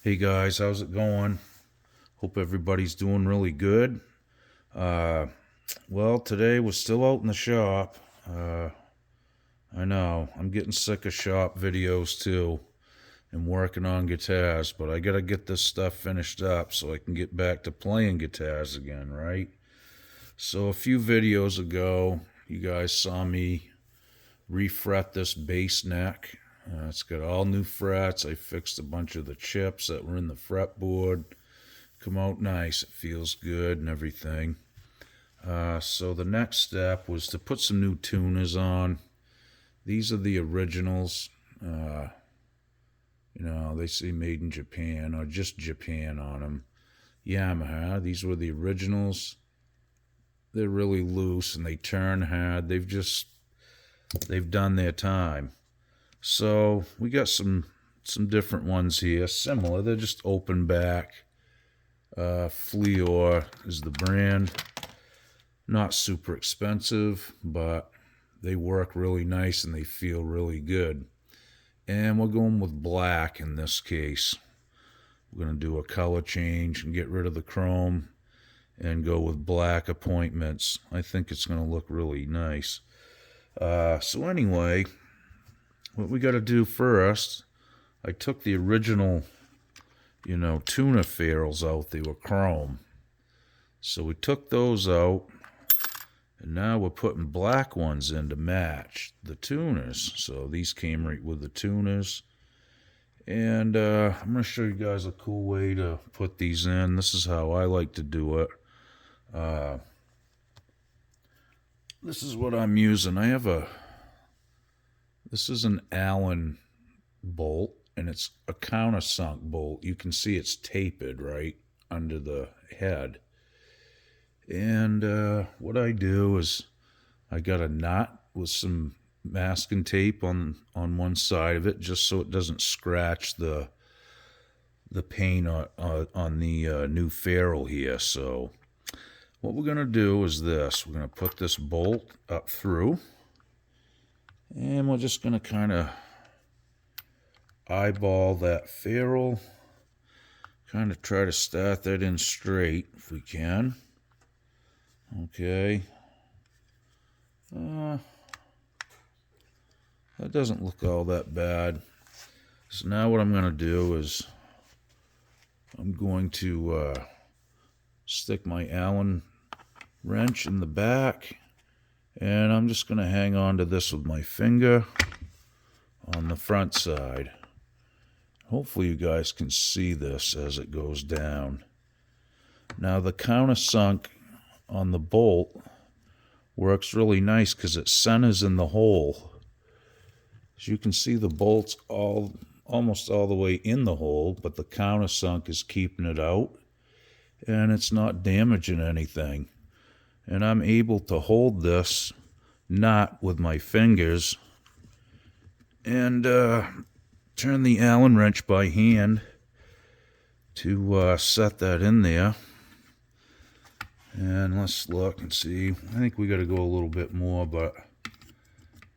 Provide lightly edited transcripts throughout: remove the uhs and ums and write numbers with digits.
Hey guys, how's it going? Hope everybody's doing really good. Uh, well, today we're still out in the shop. I know, I'm getting sick of shop videos too and working on guitars, but I gotta get this stuff finished up so I can get back to playing guitars again, right? So, a few videos ago, you guys saw me refret this bass neck. It's got all new frets. I fixed a bunch of the chips that were in the fretboard. Come out nice. It feels good and everything. So the next step was to put some new tuners on. These are the originals. Uh, they say made in Japan or just Japan on them. Yamaha. These were the originals. They're really loose and they turn hard. They've done their time. So we got some different ones here, similar. They're just open back. Fleor is the brand. Not super expensive, but they work really nice and they feel really good. And we're going with black in this case. We're going to do a color change and get rid of the chrome and go with black appointments. I think it's going to look really nice. So anyway, what we got to do first, I took the original, tuner ferrules out. They were chrome. So we took those out, and now we're putting black ones in to match the tuners. So these came right with the tuners. And I'm going to show you guys a cool way to put these in. This is how I like to do it. This is what I'm using. This is an Allen bolt, and it's a countersunk bolt. You can see it's tapered right under the head. And what I do is I got a knot with some masking tape on one side of it, just so it doesn't scratch the paint on the new ferrule here. So what we're going to do is this. We're going to put this bolt up through, and we're just going to kind of eyeball that ferrule, kind of try to start that in straight if we can. Okay. That doesn't look all that bad. So now what I'm going to do is I'm going to stick my Allen wrench in the back, and I'm just going to hang on to this with my finger on the front side. Hopefully you guys can see this as it goes down. Now the countersunk on the bolt works really nice because it centers in the hole. As you can see, the bolt's almost all the way in the hole, but the countersunk is keeping it out, and it's not damaging anything. And I'm able to hold this knot with my fingers and turn the Allen wrench by hand to set that in there. And let's look and see. I think we got to go a little bit more, but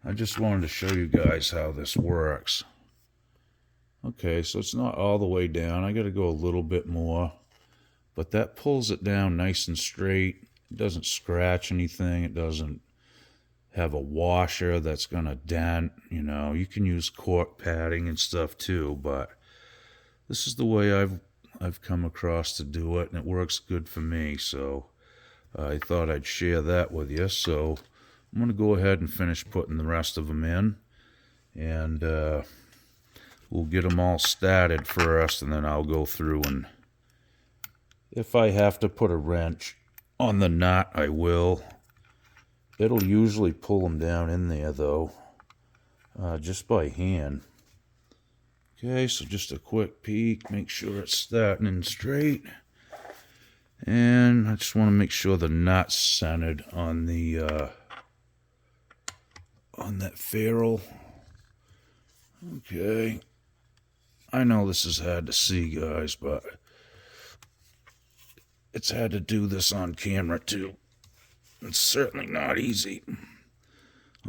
I just wanted to show you guys how this works. Okay, so it's not all the way down. I got to go a little bit more, but that pulls it down nice and straight. It doesn't scratch anything. It doesn't have a washer that's going to dent. You can use cork padding and stuff too, but this is the way I've come across to do it, and it works good for me. So I thought I'd share that with you. So I'm going to go ahead and finish putting the rest of them in, and we'll get them all started first, and then I'll go through, and if I have to put a wrench on the knot, I will. It'll usually pull them down in there, though, just by hand. Okay, so just a quick peek, make sure it's starting in straight. And I just want to make sure the knot's centered on the on that ferrule. Okay. I know this is hard to see, guys, but it's hard to do this on camera too. It's certainly not easy.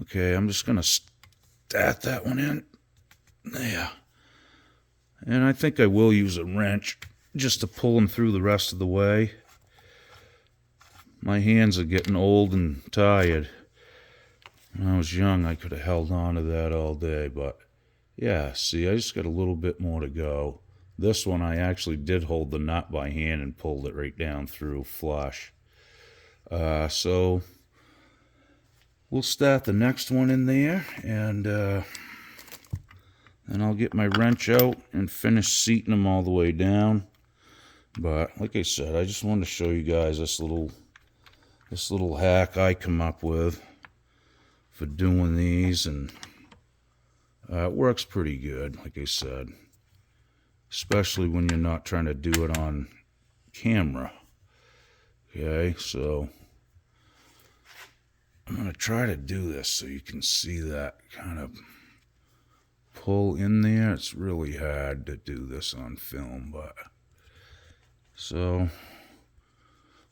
Okay, I'm just going to start that one in. There. And I think I will use a wrench just to pull them through the rest of the way. My hands are getting old and tired. When I was young, I could have held on to that all day, but yeah, see, I just got a little bit more to go. This one, I actually did hold the nut by hand and pulled it right down through flush. So we'll start the next one in there, and then I'll get my wrench out and finish seating them all the way down. But like I said, I just wanted to show you guys this little hack I come up with for doing these, and it works pretty good, like I said, especially when you're not trying to do it on camera. Okay, so I'm going to try to do this so you can see that kind of pull in there. It's really hard to do this on film, but so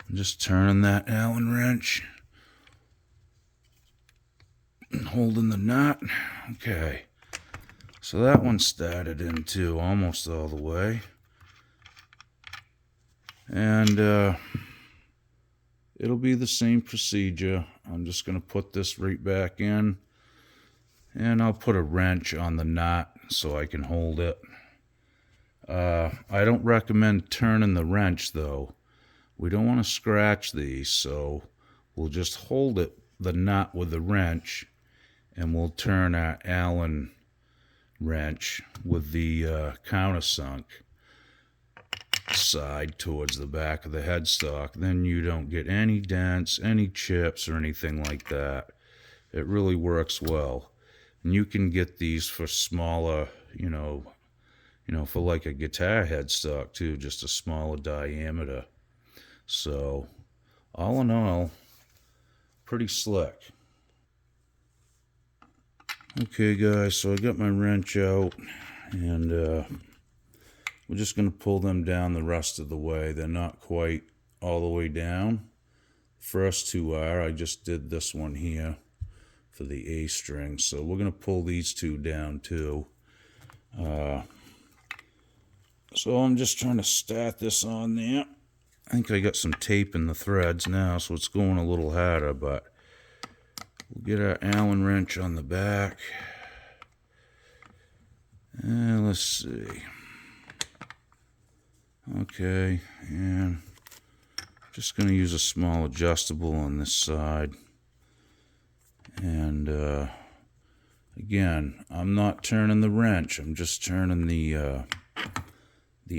I'm just turning that Allen wrench and holding the nut. Okay, so that one started in too, almost all the way. And it'll be the same procedure. I'm just going to put this right back in, and I'll put a wrench on the knot so I can hold it. I don't recommend turning the wrench though. We don't want to scratch these, so we'll just hold it, the knot, with the wrench, and we'll turn our Allen wrench with the countersunk side towards the back of the headstock. Then you don't get any dents, any chips, or anything like that. It really works well. And you can get these for smaller, you know, for like a guitar headstock too, just a smaller diameter. So all in all, pretty slick. Okay guys, so I got my wrench out, and we're just going to pull them down the rest of the way. They're not quite all the way down. First two are. I just did this one here for the A string. So we're going to pull these two down too. So I'm just trying to start this on there. I think I got some tape in the threads now, so it's going a little harder, but we'll get our Allen wrench on the back. And let's see. Okay, and I'm just going to use a small adjustable on this side. And again, I'm not turning the wrench. I'm just turning the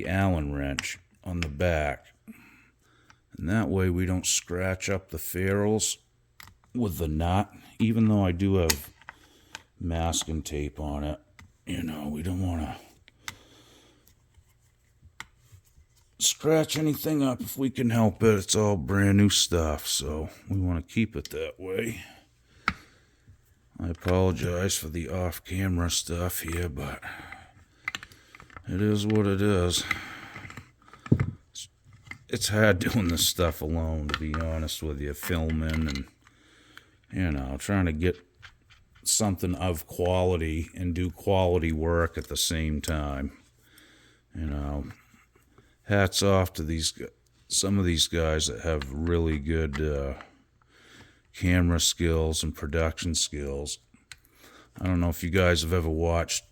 Allen wrench on the back. And that way we don't scratch up the ferrules with the knot. Even though I do have masking tape on it, you know, we don't want to scratch anything up if we can help it. It's all brand new stuff, so we want to keep it that way. I apologize for the off-camera stuff here, but it is what it is. It's hard doing this stuff alone, to be honest with you, filming and, you know, trying to get something of quality and do quality work at the same time. You know, hats off to some of these guys that have really good camera skills and production skills. I don't know if you guys have ever watched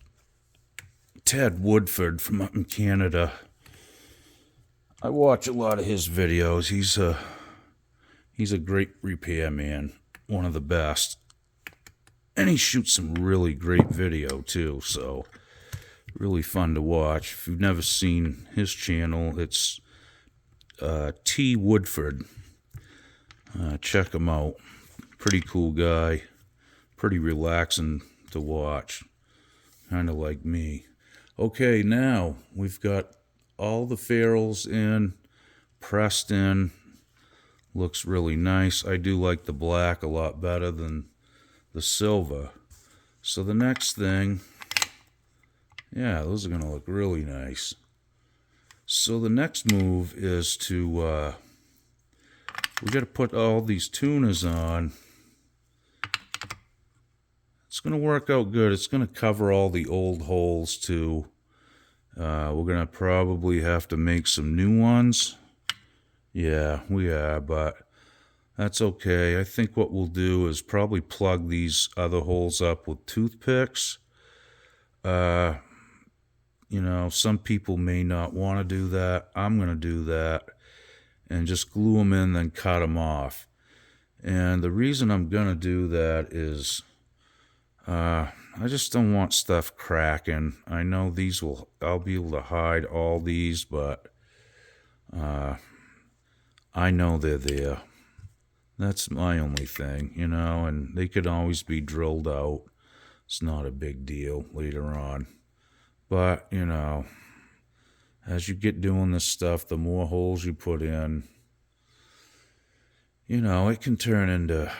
Ted Woodford from up in Canada. I watch a lot of his videos. He's a great repairman, one of the best. And he shoots some really great video too, so really fun to watch. If you've never seen his channel, it's T. Woodford. Check him out. Pretty cool guy. Pretty relaxing to watch. Kind of like me. Okay, now we've got all the ferrules in, pressed in. Looks really nice. I do like the black a lot better than the silver. So the next thing, yeah, those are going to look really nice. So the next move is to, we got to put all these tuners on. It's going to work out good. It's going to cover all the old holes too. We're going to probably have to make some new ones. Yeah, we are, but that's okay. I think what we'll do is probably plug these other holes up with toothpicks. You know, some people may not want to do that. I'm going to do that and just glue them in, then cut them off. And the reason I'm going to do that is I just don't want stuff cracking. I know I'll be able to hide all these, but I know they're there. That's my only thing, you know, and they could always be drilled out. It's not a big deal later on. But, you know, as you get doing this stuff, the more holes you put in, you know, it can turn into,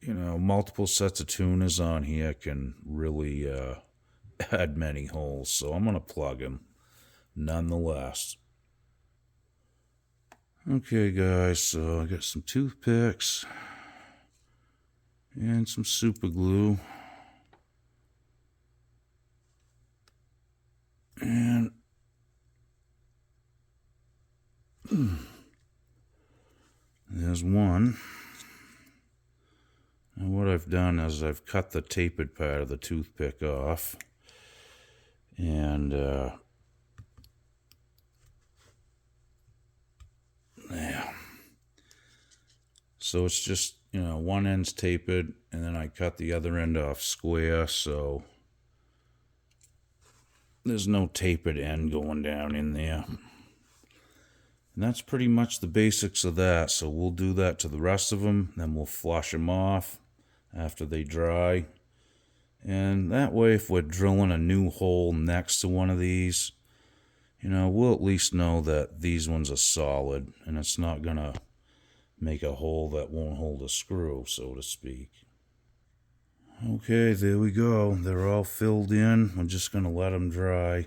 you know, multiple sets of tuners on here can really add many holes. So I'm going to plug them nonetheless. Okay, guys, so I got some toothpicks and some super glue. And there's one. And what I've done is I've cut the tapered part of the toothpick off. And yeah. So it's just, you know, one end's tapered, and then I cut the other end off square, so there's no tapered end going down in there. And that's pretty much the basics of that. So we'll do that to the rest of them, then we'll flush them off after they dry. And that way, if we're drilling a new hole next to one of these, you know, we'll at least know that these ones are solid, and it's not going to make a hole that won't hold a screw, so to speak. Okay, there we go. They're all filled in. I'm just going to let them dry.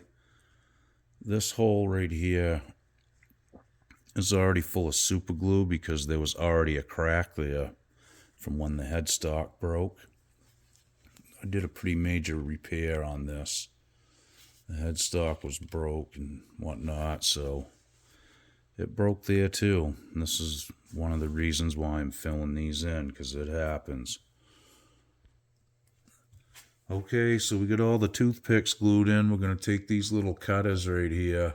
This hole right here is already full of super glue because there was already a crack there from when the headstock broke. I did a pretty major repair on this. The headstock was broke and whatnot, so it broke there too. And this is one of the reasons why I'm filling these in, because it happens. Okay, so we got all the toothpicks glued in. We're going to take these little cutters right here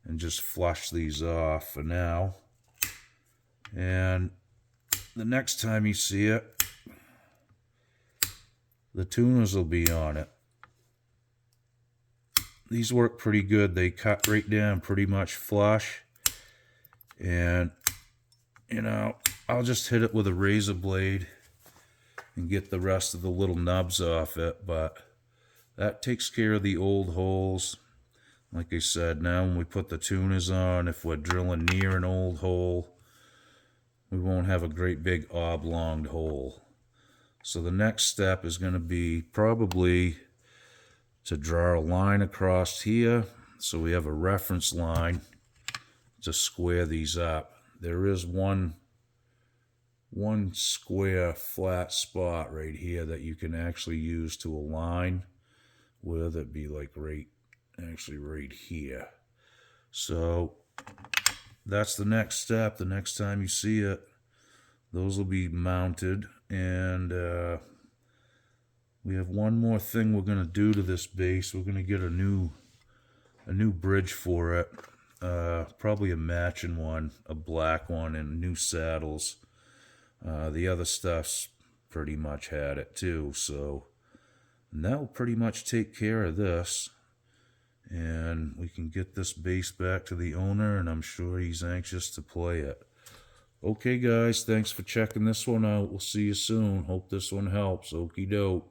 and just flush these off for now. And the next time you see it, the tuners will be on it. These work pretty good. They cut right down pretty much flush. And, you know, I'll just hit it with a razor blade and get the rest of the little nubs off it. But that takes care of the old holes. Like I said, now when we put the tuners on, if we're drilling near an old hole, we won't have a great big oblonged hole. So the next step is going to be probably to draw a line across here so we have a reference line to square these up. There is one square flat spot right here that you can actually use to align with. It'd be like right here. So that's the next step. The next time you see it, those will be mounted. And we have one more thing we're going to do to this base. We're going to get a new bridge for it. Probably a matching one, a black one, and new saddles. The other stuff's pretty much had it too. So and that will pretty much take care of this. And we can get this base back to the owner, and I'm sure he's anxious to play it. Okay, guys, thanks for checking this one out. We'll see you soon. Hope this one helps. Okie doke.